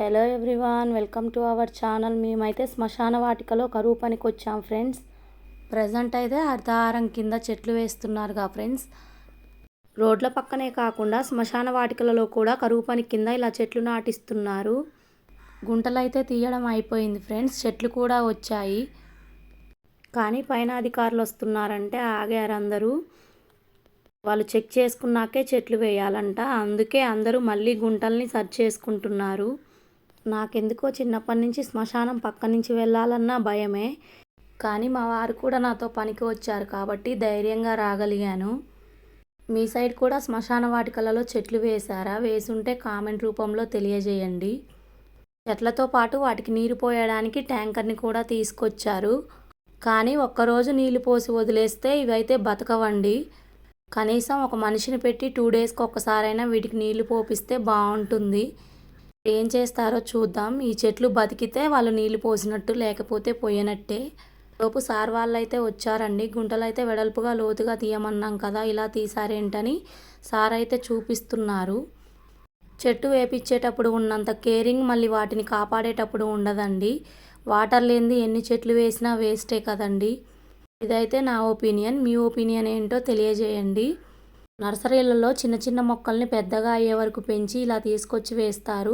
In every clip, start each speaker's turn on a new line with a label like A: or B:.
A: Hello everyone, welcome to our channel. మేమైతే శ్మశాన వాటికలో కరువు పనికి వచ్చాం ఫ్రెండ్స్. ప్రజెంట్ అయితే అర్ధారం కింద చెట్లు వేస్తున్నారుగా ఫ్రెండ్స్. రోడ్ల పక్కనే కాకుండా శ్మశాన వాటికలలో కూడా కరువు పని కింద ఇలా చెట్లు నాటిస్తున్నారు. గుంటలు అయితే తీయడం అయిపోయింది ఫ్రెండ్స్, చెట్లు కూడా వచ్చాయి. కానీ పైన అధికారులు వస్తున్నారంటే ఆగారు అందరూ. వాళ్ళు చెక్ చేసుకున్నాకే చెట్లు వేయాలంట. అందుకే అందరూ మళ్ళీ గుంటల్ని సర్చ్ చేసుకుంటున్నారు. నాకెందుకో చిన్నప్పటి నుంచి శ్మశానం పక్క నుంచి వెళ్ళాలన్నా భయమే. కానీ మా వారు కూడా నాతో పనికి వచ్చారు కాబట్టి ధైర్యంగా రాగలిగాను. మీ సైడ్ కూడా శ్మశాన వాటికలలో చెట్లు వేశారా? వేసుంటే కామెంట్ రూపంలో తెలియజేయండి. చెట్లతో పాటు వాటికి నీరు పోయడానికి ట్యాంకర్ని కూడా తీసుకొచ్చారు. కానీ ఒక్కరోజు నీళ్లు పోసి వదిలేస్తే ఇవైతే బతకవండి. కనీసం ఒక మనిషిని పెట్టి 2 డేస్కి ఒక్కసారైనా వీటికి నీళ్లు పోపిస్తే బాగుంటుంది. ఏం చేస్తారో చూద్దాం. ఈ చెట్లు బతికితే వాళ్ళు నీళ్లు పోసినట్టు, లేకపోతే పోయినట్టే. లోపు సార్ వాళ్ళు అయితే వచ్చారండి. గుంటలు అయితే వెడల్పుగా లోతుగా తీయమన్నాం కదా, ఇలా తీసారేంటని సార్ అయితే చూపిస్తున్నారు. చెట్టు వేపించేటప్పుడు ఉన్నంత కేరింగ్ మళ్ళీ వాటిని కాపాడేటప్పుడు ఉండదండి. వాటర్ లేనిది ఎన్ని చెట్లు వేసినా వేస్టే కదండి. ఇదైతే నా ఒపీనియన్. మీ ఒపీనియన్ ఏంటో తెలియజేయండి. నర్సరీలలో చిన్న చిన్న మొక్కల్ని పెద్దగా అయ్యే వరకు పెంచి ఇలా తీసుకొచ్చి వేస్తారు.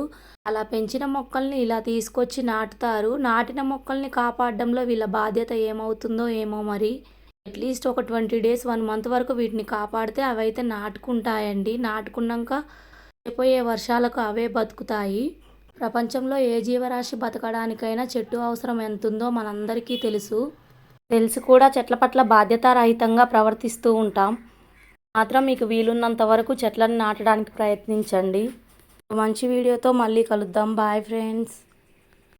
A: అలా పెంచిన మొక్కల్ని ఇలా తీసుకొచ్చి నాటుతారు. నాటిన మొక్కల్ని కాపాడడంలో వీళ్ళ బాధ్యత ఏమవుతుందో ఏమో మరి. అట్లీస్ట్ ఒక 20 డేస్ 1 మంత్ వరకు వీటిని కాపాడితే అవైతే నాటుకుంటాయండి. నాటుకున్నాక అయిపోయే వర్షాలకు అవే బతుకుతాయి. ప్రపంచంలో ఏ జీవరాశి బతకడానికైనా చెట్టు అవసరం ఎంతుందో మనందరికీ తెలిసి కూడా చెట్ల పట్ల బాధ్యతారహితంగా ప్రవర్తిస్తూ ఉంటాం. మాత్రం మీకు వీలున్నంత వరకు చెట్లను నాటడానికి ప్రయత్నించండి. మంచి వీడియోతో మళ్ళీ కలుద్దాం. Bye friends.